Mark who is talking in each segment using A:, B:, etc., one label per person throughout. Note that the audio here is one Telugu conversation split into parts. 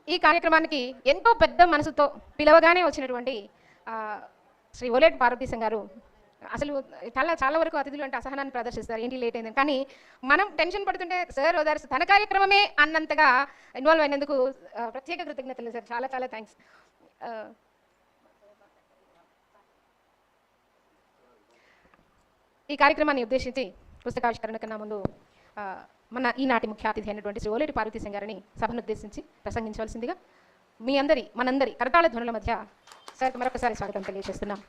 A: ఈ కార్యక్రమానికి ఎంతో పెద్ద మనసుతో పిలవగానే వచ్చినటువంటి శ్రీ ఓలేటి పార్వతీశం గారు అసలు చాలా వరకు అతిథులు అంటే అసహనాన్ని ప్రదర్శిస్తారు, ఏంటి లేట్ అయిందని. కానీ మనం టెన్షన్ పడుతుంటే సార్ ఓదార్స్ తన కార్యక్రమమే అన్నంతగా ఇన్వాల్వ్ అయినందుకు ప్రత్యేక కృతజ్ఞతలు సార్. చాలా థ్యాంక్స్. ఈ కార్యక్రమాన్ని ఉద్దేశించి పుస్తకావిష్కరణ కన్నా ముందు మన ఈనాటి ముఖ్య అతిథి అయినటువంటి శ్రీ ఓలేటి పార్వతీశం గారిని సభను ఉద్దేశించి ప్రసంగించవలసిందిగా మనందరి కరతాళ ధ్వనుల మధ్య సార్ మరొకసారి స్వాగతం తెలియజేస్తున్నాం.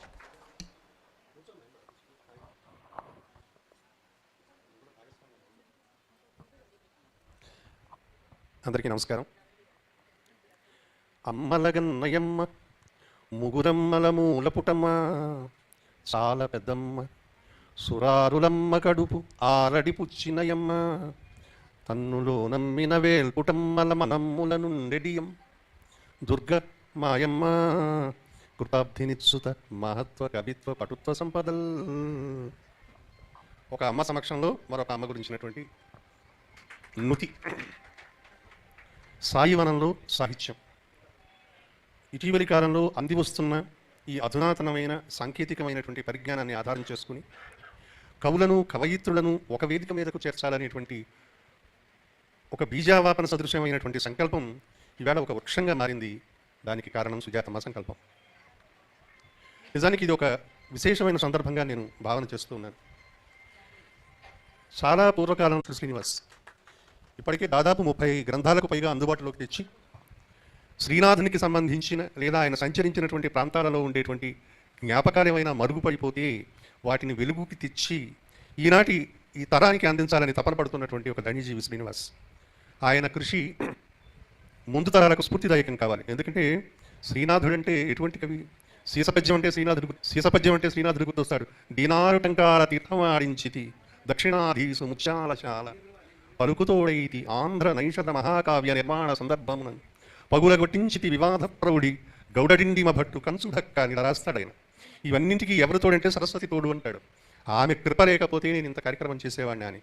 B: అందరికీ నమస్కారం. అమ్మలగన్నయమ్మ ముగురమ్మల మూలపుటమ్మ చాలా పెద్దమ్మ సురారులమ్మ కడుపు ఆరడి పుచ్చినయమ్మ తన్నులో నమ్మిన వేల్పుటమ్మల మనమ్ముల నుండెడియం దుర్గ మాయమ్మ కృతాబ్ధినిత్సుత మహత్వ కవిత్వ పటుత్వ సంపదల్. ఒక అమ్మ సమక్షంలో మరొక అమ్మ గురించినటువంటి నుతి. సాయివనంలో సాహిత్యం. ఇటీవలి కాలంలో అందివస్తున్న ఈ అధునాతనమైన సాంకేతికమైనటువంటి పరిజ్ఞానాన్ని ఆధారం చేసుకుని కవులను కవయిత్రులను ఒక వేదిక మీదకు చేర్చాలనేటువంటి ఒక బీజావాపన సదృశ్యమైనటువంటి సంకల్పం ఈవేళ ఒక వృక్షంగా మారింది. దానికి కారణం సుజాతమ్మ సంకల్పం. నిజానికి ఇది ఒక విశేషమైన సందర్భంగా నేను భావన చేస్తూ ఉన్నాను. చాలా పూర్వకాలం శ్రీనివాస్ ఇప్పటికే దాదాపు 30 గ్రంథాలకు పైగా అందుబాటులోకి తెచ్చి శ్రీనాథునికి సంబంధించిన లేదా ఆయన సంచరించినటువంటి ప్రాంతాలలో ఉండేటువంటి జ్ఞాపకాలు ఏమైనా మరుగుపడిపోతే వాటిని వెలుగుకి తెచ్చి ఈనాటి ఈ తరానికి అందించాలని తపన పడుతున్నటువంటి ఒక ధన్యజీవి శ్రీనివాస్. ఆయన కృషి ముందు తరాలకు స్ఫూర్తిదాయకం కావాలి. ఎందుకంటే శ్రీనాథుడు అంటే ఎటువంటి కవి? సీసపద్యం అంటే శ్రీనాథుడు గుర్తొస్తాడు. దీనారు టంకార తీర్థమాడించితి దక్షిణాధీసు ముత్యాలశాల పలుకుతోడైతి ఆంధ్ర నైషధ మహాకావ్య నిర్మాణ సందర్భమున పగులగొట్టించితి వివాద ప్రౌఢి గౌడడిండిమ భట్టు కంచుధక్క అని రాస్తాడాయన. ఇవన్నింటికి ఎవరు తోడంటే సరస్వతి తోడు అంటాడు. ఆమె కృప లేకపోతే నేను ఇంత కార్యక్రమం చేసేవాడిని అని.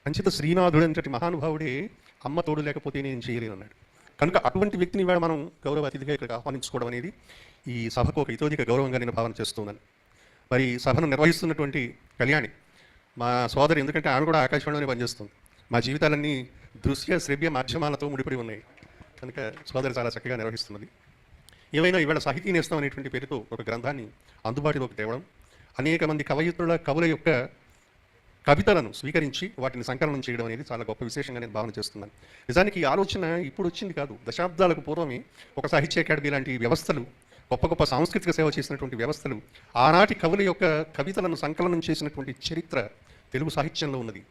B: అంచేత శ్రీనాథుడు అంతటి మహానుభావుడే అమ్మ తోడు లేకపోతే నేను చేయలేను అన్నాడు. కనుక అటువంటి వ్యక్తిని వేళ మనం గౌరవ అతిథిగా ఇక్కడికి ఆహ్వానించుకోవడం అనేది ఈ సభకు ఒక ఇతోధిక గౌరవంగా నేను భావన చేస్తున్నాను. మరి సభను నిర్వహిస్తున్నటువంటి కళ్యాణి మా సోదరి, ఎందుకంటే ఆమె కూడా ఆకాశవాణిలోనే పనిచేస్తుంది. మా జీవితాలన్నీ దృశ్య శ్రవ్య మాధ్యమాలతో ముడిపడి ఉన్నాయి కనుక సోదరి చాలా చక్కగా నిర్వహిస్తున్నది. ఏమైనా ఇవాళ సాహితీ నేస్తం అనేటువంటి పేరుతో ఒక గ్రంథాన్ని అందుబాటులోకి తేవడం, అనేక మంది కవుల యొక్క కవితలను స్వీకరించి వాటిని సంకలనం చేయడం అనేది చాలా గొప్ప విశేషంగా నేను భావన చేస్తున్నాను. నిజానికి ఈ ఆలోచన ఇప్పుడు వచ్చింది కాదు. దశాబ్దాలకు పూర్వమే ఒక సాహిత్య అకాడమీ లాంటి వ్యవస్థలు, గొప్ప సాంస్కృతిక సేవ చేసినటువంటి వ్యవస్థలు ఆనాటి కవుల యొక్క కవితలను సంకలనం చేసినటువంటి చరిత్ర తెలుగు సాహిత్యంలో ఉన్నది.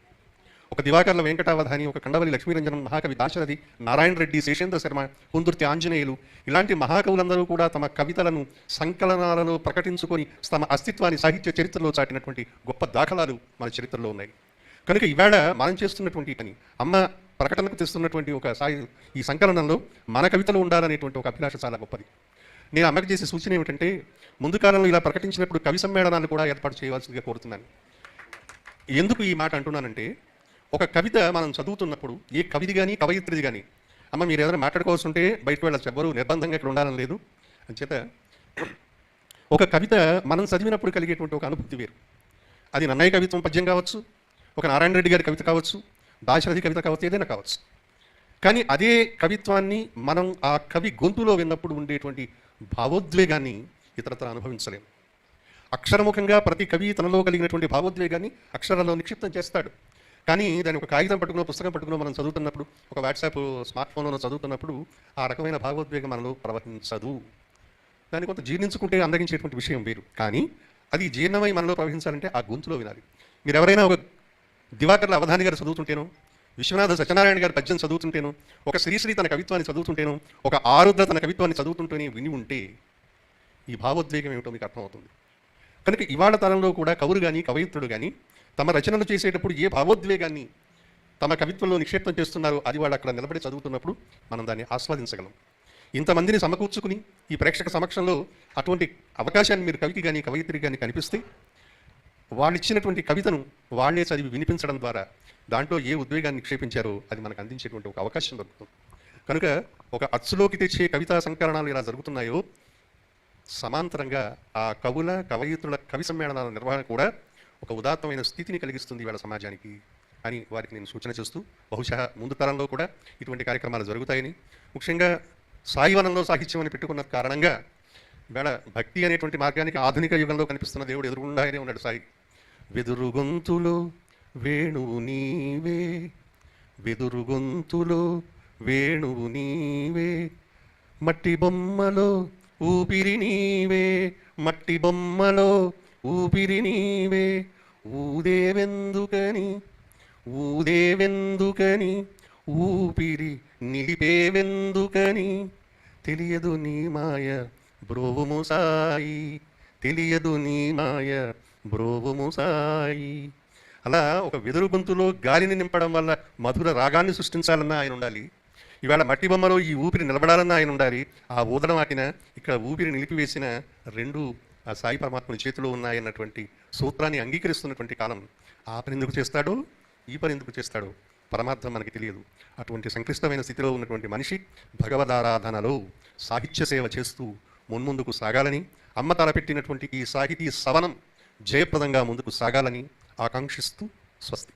B: ఒక దివాకర్ల వెంకటావధాని, ఒక కండవల్లి లక్ష్మీరంజనం, మహాకవి దాశరథి, నారాయణ రెడ్డి, శేషేంద్ర శర్మ, కుందుర్తి ఆంజనేయులు ఇలాంటి మహాకవులందరూ కూడా తమ కవితలను సంకలనాలలో ప్రకటించుకొని తమ అస్తిత్వాన్ని సాహిత్య చరిత్రలో చాటినటువంటి గొప్ప దాఖలాలు మన చరిత్రలో ఉన్నాయి. కనుక ఈవేళ మనం చేస్తున్నటువంటి పని, అమ్మ ప్రకటనకు తెస్తున్నటువంటి ఒక ఈ సంకలనంలో మన కవితలు ఉండాలనేటువంటి ఒక అభిలాష చాలా గొప్పది. నేను అమ్మకి చేసే సూచన ఏమిటంటే, ముందు కాలంలో ఇలా ప్రకటించినప్పుడు కవి సమ్మేళనాలు కూడా ఏర్పాటు చేయవలసిందిగా కోరుతున్నాను. ఎందుకు ఈ మాట అంటున్నానంటే, ఒక కవిత మనం చదువుతున్నప్పుడు ఏ కవిది కానీ కవయిత్రిది కానీ, అమ్మ మీరు ఏదైనా మాట్లాడుకోవాల్సి ఉంటే బయటకు వెళ్ళచ్చు, ఎవరు నిర్బంధంగా ఇక్కడ ఉండాలని లేదు. అంచేత ఒక కవిత మనం చదివినప్పుడు కలిగేటువంటి ఒక అనుభూతి వేరు. అది నన్నయ్య కవిత్వం పద్యం కావచ్చు, ఒక నారాయణ రెడ్డి గారి కవిత కావచ్చు, దాశరథి కవిత కావచ్చు, ఏదైనా కావచ్చు. కానీ అదే కవిత్వాన్ని మనం ఆ కవి గొంతులో విన్నప్పుడు ఉండేటువంటి భావోద్వేగాన్ని ఇతరత్ర అనుభవించలేము. అక్షరముఖంగా ప్రతి కవి తనలో కలిగినటువంటి భావోద్వేగాన్ని అక్షరాల్లో నిక్షిప్తం చేస్తాడు. కానీ దాన్ని ఒక కాగితం పట్టుకున్న పుస్తకం పట్టుకున్న మనం చదువుతున్నప్పుడు, ఒక వాట్సాప్ స్మార్ట్ ఫోన్లో చదువుతున్నప్పుడు ఆ రకమైన భావోద్వేగం మనలో ప్రవహించదు. దాన్ని కొంత జీర్ణించుకుంటే అందగించేటువంటి విషయం వేరు. కానీ అది జీర్ణమై మనలో ప్రవహించాలంటే ఆ గొంతులో వినాలి. మీరు ఎవరైనా ఒక దివాకర్ల అవధాని గారు చదువుతుంటేనో, విశ్వనాథ సత్యనారాయణ గారి పద్యం చదువుతుంటేనో, ఒక శ్రీశ్రీ తన కవిత్వాన్ని చదువుతుంటేనో, ఒక ఆరుద్ర తన కవిత్వాన్ని చదువుతుంటేనే విని ఉంటే ఈ భావోద్వేగం ఏమిటో మీకు అర్థమవుతుంది. కనుక ఇవాళ తరంలో కూడా కవులు కానీ కవయిత్రుడు కానీ తమ రచనలు చేసేటప్పుడు ఏ భావోద్వేగాన్ని తమ కవిత్వంలో నిక్షేపం చేస్తున్నారో అది వాళ్ళు అక్కడ నిలబడి చదువుతున్నప్పుడు మనం దాన్ని ఆస్వాదించగలం. ఇంతమందిని సమకూర్చుకుని ఈ ప్రేక్షక సమక్షంలో అటువంటి అవకాశాన్ని మీరు కవికి కానీ కవయిత్రికి కానీ కనిపిస్తే వాళ్ళు ఇచ్చినటువంటి కవితను వాళ్ళే చదివి వినిపించడం ద్వారా దాంట్లో ఏ ఉద్వేగాన్ని నిక్షేపించారో అది మనకు అందించేటువంటి ఒక అవకాశం దొరుకుతుంది. కనుక ఒక అచ్చులోకి తెచ్చే కవితా సంకలనాలు ఇలా జరుగుతున్నాయో, సమాంతరంగా ఆ కవుల కవయిత్రుల కవి సమ్మేళనాల నిర్వహణ కూడా ఒక ఉదాత్తమైన స్థితిని కలిగిస్తుంది ఇవాళ సమాజానికి అని వారికి నేను సూచన చేస్తూ, బహుశా ముందు తరంలో కూడా ఇటువంటి కార్యక్రమాలు జరుగుతాయని, ముఖ్యంగా సాయివనంలో సాహిత్యం అని పెట్టుకున్న కారణంగా ఇవాళ భక్తి అనేటువంటి మార్గానికి ఆధునిక యుగంలో కనిపిస్తున్న దేవుడు ఎదురుగుండానే ఉన్నాడు సాయి. వెదురు గొంతులో వేణువు నీవే, వెదురు గొంతులో వేణువు నీవే, మట్టి బొమ్మలో ఊపిరి నీవే, మట్టి బొమ్మలో ఊపిరి నీవే, ఊదేవెందుకని ఊదేవెందుకని ఊపిరి నిలిపేవెందుకని, తెలియదు నీ మాయ బ్రోవుము సాయి, తెలియదు నీ మాయ బ్రోవుము సాయి. అలా ఒక వెదురు గొంతులో గాలిని నింపడం వల్ల మధుర రాగాన్ని సృష్టించాలన్నా ఆయన ఉండాలి. ఇవాళ మట్టి బొమ్మలో ఈ ఊపిరి నిలబడాలన్నా ఆయన ఉండాలి. ఆ ఊదడం ఆకిన ఇక్కడ ఊపిరి నిలిపివేసిన రెండు ఆ సాయి పరమాత్మని చేతిలో ఉన్నాయన్నటువంటి సూత్రాన్ని అంగీకరిస్తున్నటువంటి కాలం. ఆ పని ఎందుకు చేస్తాడో, ఈ పని ఎందుకు చేస్తాడో పరమార్థం మనకి తెలియదు. అటువంటి సంక్లిష్టమైన స్థితిలో ఉన్నటువంటి మనిషి భగవదారాధనలో సాహిత్య సేవ చేస్తూ మున్ముందుకు సాగాలని, అమ్మ తలపెట్టినటువంటి ఈ సాహితీ సవనం జయప్రదంగా ముందుకు సాగాలని ఆకాంక్షిస్తూ స్వస్తి.